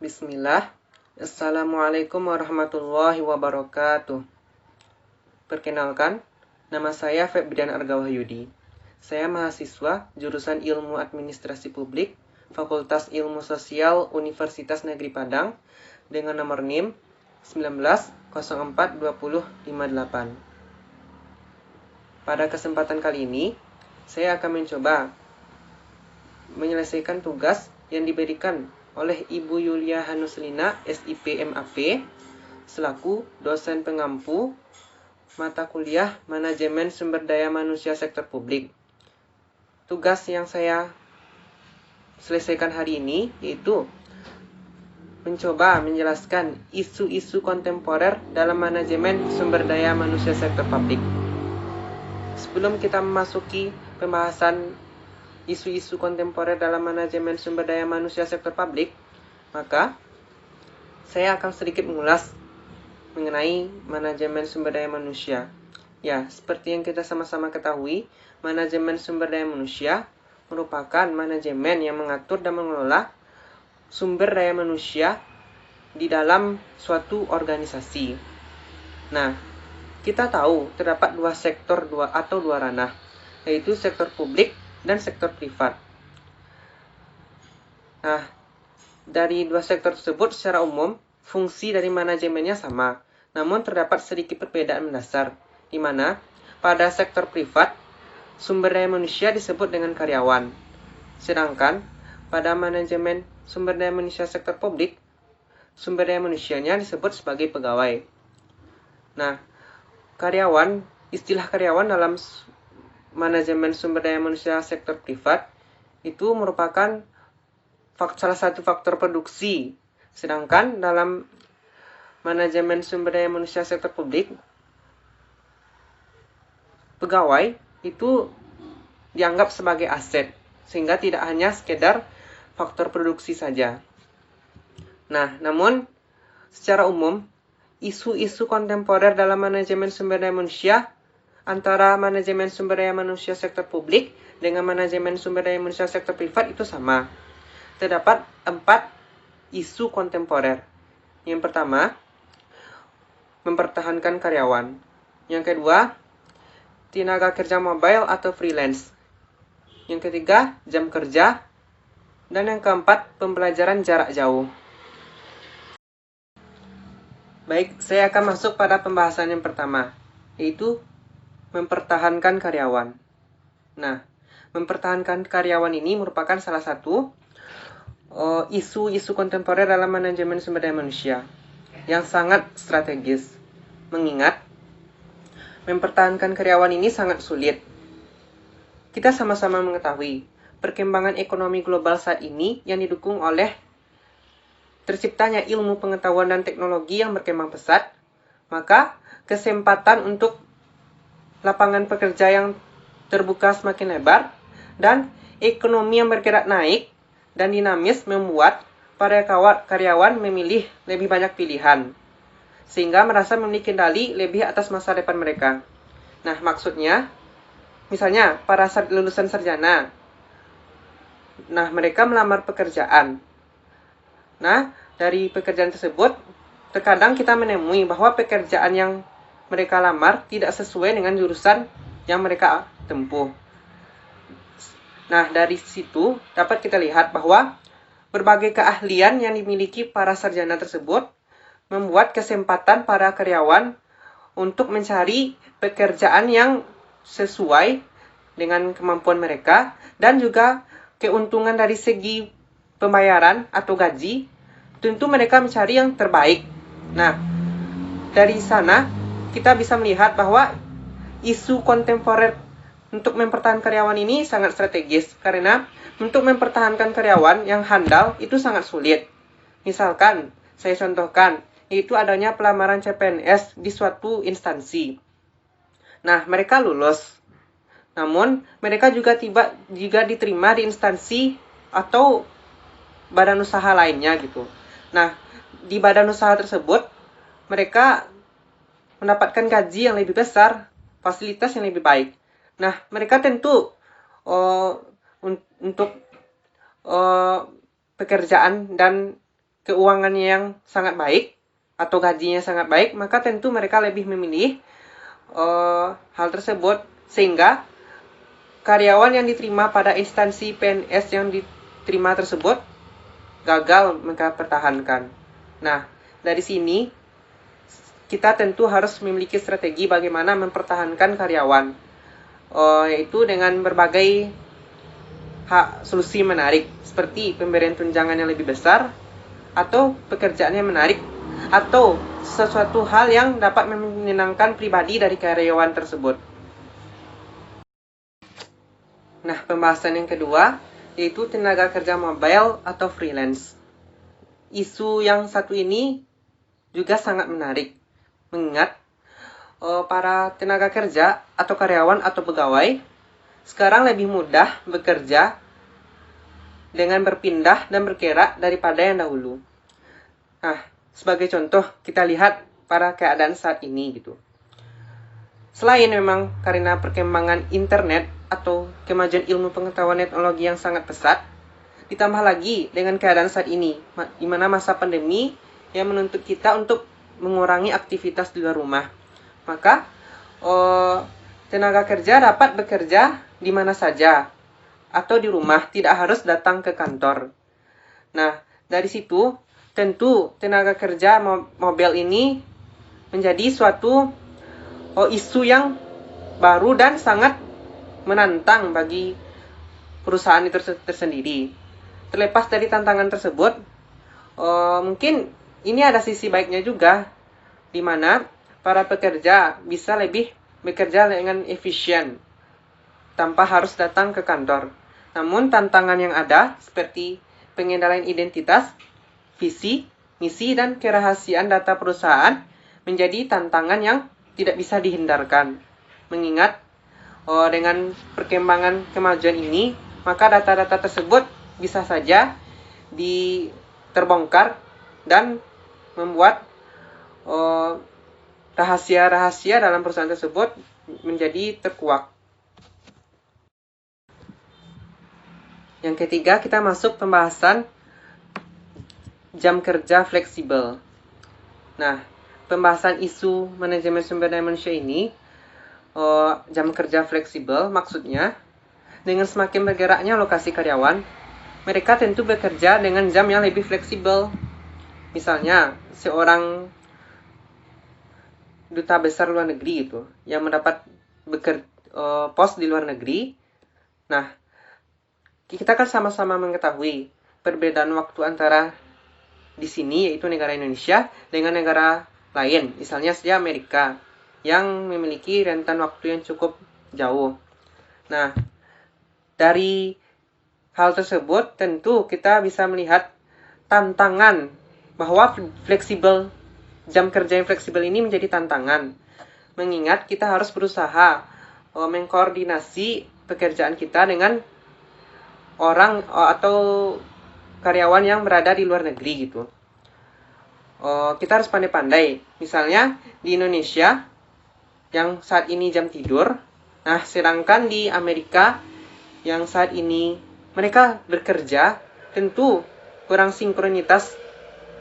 Bismillah. Assalamualaikum warahmatullahi wabarakatuh. Perkenalkan, nama saya Febrian Argawahyudi. Saya mahasiswa jurusan Ilmu Administrasi Publik, Fakultas Ilmu Sosial Universitas Negeri Padang dengan nomor NIM 19042058. Pada kesempatan kali ini, saya akan mencoba menyelesaikan tugas yang diberikan oleh Ibu Yulia Hanuslina, SIP MAP, selaku dosen pengampu mata kuliah Manajemen Sumber Daya Manusia Sektor Publik. Tugas yang saya selesaikan hari ini yaitu mencoba menjelaskan isu-isu kontemporer dalam manajemen sumber daya manusia sektor publik. Sebelum kita memasuki pembahasan isu-isu kontemporer dalam manajemen sumber daya manusia sektor publik, maka saya akan sedikit mengulas mengenai manajemen sumber daya manusia. Ya, seperti yang kita sama-sama ketahui, manajemen sumber daya manusia merupakan manajemen yang mengatur dan mengelola sumber daya manusia di dalam suatu organisasi. Nah, kita tahu terdapat dua sektor dua ranah, yaitu sektor publik dan sektor privat. Nah, dari dua sektor tersebut secara umum, fungsi dari manajemennya sama, namun terdapat sedikit perbedaan mendasar, di mana pada sektor privat, sumber daya manusia disebut dengan karyawan, sedangkan pada manajemen sumber daya manusia sektor publik, sumber daya manusianya disebut sebagai pegawai. Nah, istilah karyawan dalam manajemen sumber daya manusia sektor privat itu merupakan salah satu faktor produksi. Sedangkan dalam manajemen sumber daya manusia sektor publik, pegawai itu dianggap sebagai aset, sehingga tidak hanya sekedar faktor produksi saja. Nah, namun secara umum, isu-isu kontemporer dalam manajemen sumber daya manusia antara manajemen sumber daya manusia sektor publik dengan manajemen sumber daya manusia sektor privat itu sama. Terdapat 4 isu kontemporer. Yang pertama, mempertahankan karyawan. Yang kedua, tenaga kerja mobile atau freelance. Yang ketiga, jam kerja. Dan yang keempat, pembelajaran jarak jauh. Baik, saya akan masuk pada pembahasan yang pertama, yaitu mempertahankan karyawan. Nah, mempertahankan karyawan ini merupakan salah satu isu-isu kontemporer dalam manajemen sumber daya manusia yang sangat strategis. Mengingat, mempertahankan karyawan ini sangat sulit. Kita sama-sama mengetahui perkembangan ekonomi global saat ini yang didukung oleh terciptanya ilmu pengetahuan dan teknologi yang berkembang pesat, maka kesempatan untuk lapangan pekerja yang terbuka semakin lebar dan ekonomi yang bergerak naik dan dinamis membuat para karyawan memilih lebih banyak pilihan, sehingga merasa memiliki kendali lebih atas masa depan mereka. Nah, maksudnya, misalnya para lulusan sarjana, nah mereka melamar pekerjaan. Nah, dari pekerjaan tersebut, terkadang kita menemui bahwa pekerjaan yang mereka lamar tidak sesuai dengan jurusan yang mereka tempuh. Nah, dari situ dapat kita lihat bahwa berbagai keahlian yang dimiliki para sarjana tersebut membuat kesempatan para karyawan untuk mencari pekerjaan yang sesuai dengan kemampuan mereka dan juga keuntungan dari segi pembayaran atau gaji, tentu mereka mencari yang terbaik. Nah, dari sana kita bisa melihat bahwa isu kontemporer untuk mempertahankan karyawan ini sangat strategis, karena untuk mempertahankan karyawan yang handal itu sangat sulit. Misalkan, saya contohkan, yaitu adanya pelamaran CPNS di suatu instansi. Nah, mereka lulus. Namun, mereka juga diterima di instansi atau badan usaha lainnya gitu. Nah, di badan usaha tersebut, mereka mendapatkan gaji yang lebih besar, fasilitas yang lebih baik. Nah, mereka tentu untuk pekerjaan dan keuangannya yang sangat baik atau gajinya sangat baik, maka tentu mereka lebih memilih hal tersebut, sehingga karyawan yang diterima pada instansi PNS yang diterima tersebut gagal mereka pertahankan. Nah, dari sini kita tentu harus memiliki strategi bagaimana mempertahankan karyawan, yaitu dengan berbagai solusi menarik, seperti pemberian tunjangan yang lebih besar, atau pekerjaan yang menarik, atau sesuatu hal yang dapat menyenangkan pribadi dari karyawan tersebut. Nah, pembahasan yang kedua yaitu tenaga kerja mobile atau freelance. Isu yang satu ini juga sangat menarik, mengingat para tenaga kerja atau karyawan atau pegawai sekarang lebih mudah bekerja dengan berpindah dan bergerak daripada yang dahulu. Nah, sebagai contoh kita lihat pada keadaan saat ini gitu. Selain memang karena perkembangan internet atau kemajuan ilmu pengetahuan teknologi yang sangat pesat, ditambah lagi dengan keadaan saat ini, di mana masa pandemi yang menuntut kita untuk mengurangi aktivitas di luar rumah. Maka, tenaga kerja dapat bekerja di mana saja atau di rumah, tidak harus datang ke kantor. Nah, dari situ, tentu tenaga kerja mobile ini menjadi suatu isu yang baru dan sangat menantang bagi perusahaan itu tersendiri. Terlepas dari tantangan tersebut, mungkin ini ada sisi baiknya juga, di mana para pekerja bisa lebih bekerja dengan efisien tanpa harus datang ke kantor. Namun tantangan yang ada seperti pengendalian identitas, visi, misi, dan kerahasiaan data perusahaan menjadi tantangan yang tidak bisa dihindarkan. Mengingat dengan perkembangan kemajuan ini, maka data-data tersebut bisa saja terbongkar dan membuat rahasia-rahasia dalam perusahaan tersebut menjadi terkuak. Yang ketiga, kita masuk pembahasan jam kerja fleksibel. Nah, pembahasan isu manajemen sumber daya manusia ini, jam kerja fleksibel maksudnya, dengan semakin bergeraknya lokasi karyawan, mereka tentu bekerja dengan jam yang lebih fleksibel. Misalnya, seorang duta besar luar negeri itu yang mendapat pos di luar negeri. Nah, kita kan sama-sama mengetahui perbedaan waktu antara di sini, yaitu negara Indonesia, dengan negara lain, misalnya saja Amerika, yang memiliki rentan waktu yang cukup jauh. Nah, dari hal tersebut tentu kita bisa melihat tantangan bahwa jam kerja yang fleksibel ini menjadi tantangan, mengingat kita harus berusaha mengkoordinasi pekerjaan kita dengan orang atau karyawan yang berada di luar negeri gitu. Kita harus pandai-pandai. Misalnya di Indonesia yang saat ini jam tidur, nah sedangkan di Amerika yang saat ini mereka bekerja, tentu kurang sinkronitas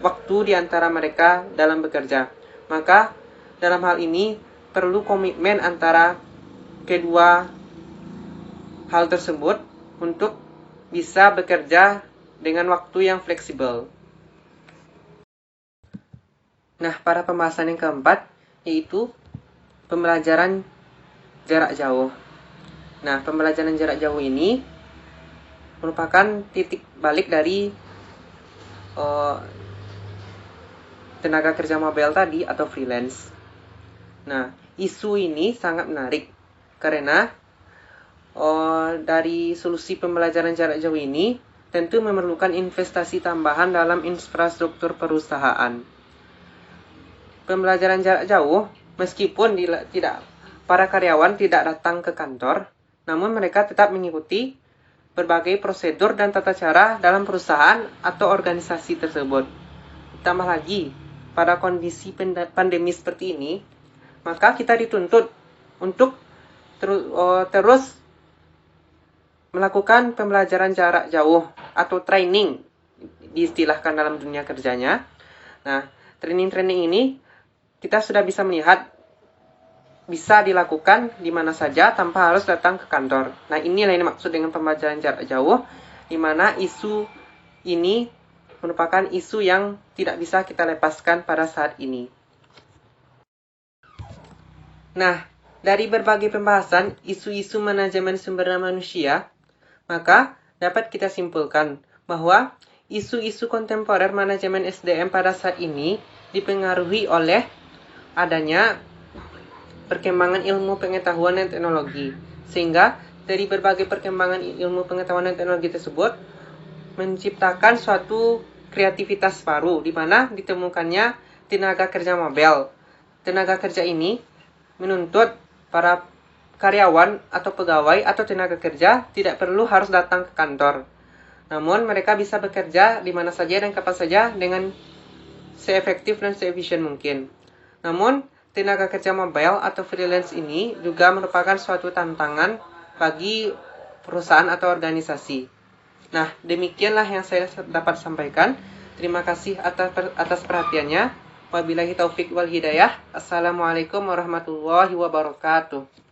waktu di antara mereka dalam bekerja. Maka dalam hal ini perlu komitmen antara kedua hal tersebut untuk bisa bekerja dengan waktu yang fleksibel. Nah, pada pembahasan yang keempat, yaitu pembelajaran jarak jauh. Nah, pembelajaran jarak jauh ini merupakan titik balik dari tenaga kerja mobile tadi atau freelance. Nah, isu ini sangat menarik karena dari solusi pembelajaran jarak jauh ini tentu memerlukan investasi tambahan dalam infrastruktur perusahaan. Pembelajaran jarak jauh, meskipun para karyawan tidak datang ke kantor, namun mereka tetap mengikuti berbagai prosedur dan tata cara dalam perusahaan atau organisasi tersebut. Tambah lagi, pada kondisi pandemi seperti ini, maka kita dituntut untuk terus melakukan pembelajaran jarak jauh atau training diistilahkan dalam dunia kerjanya. Nah, training-training ini kita sudah bisa melihat bisa dilakukan di mana saja tanpa harus datang ke kantor. Nah, inilah yang dimaksud dengan pembelajaran jarak jauh, di mana isu ini merupakan isu yang tidak bisa kita lepaskan pada saat ini. Nah, dari berbagai pembahasan isu-isu manajemen sumber daya manusia, maka dapat kita simpulkan bahwa isu-isu kontemporer manajemen SDM pada saat ini dipengaruhi oleh adanya perkembangan ilmu pengetahuan dan teknologi. Sehingga dari berbagai perkembangan ilmu pengetahuan dan teknologi tersebut menciptakan suatu kreativitas baru di mana ditemukannya tenaga kerja mobile. Tenaga kerja ini menuntut para karyawan atau pegawai atau tenaga kerja tidak perlu harus datang ke kantor. Namun mereka bisa bekerja di mana saja dan kapan saja dengan seefektif dan seefisien mungkin. Namun tenaga kerja mobile atau freelance ini juga merupakan suatu tantangan bagi perusahaan atau organisasi. Nah, demikianlah yang saya dapat sampaikan. Terima kasih atas perhatiannya. Wabillahi taufik wal hidayah. Assalamualaikum warahmatullahi wabarakatuh.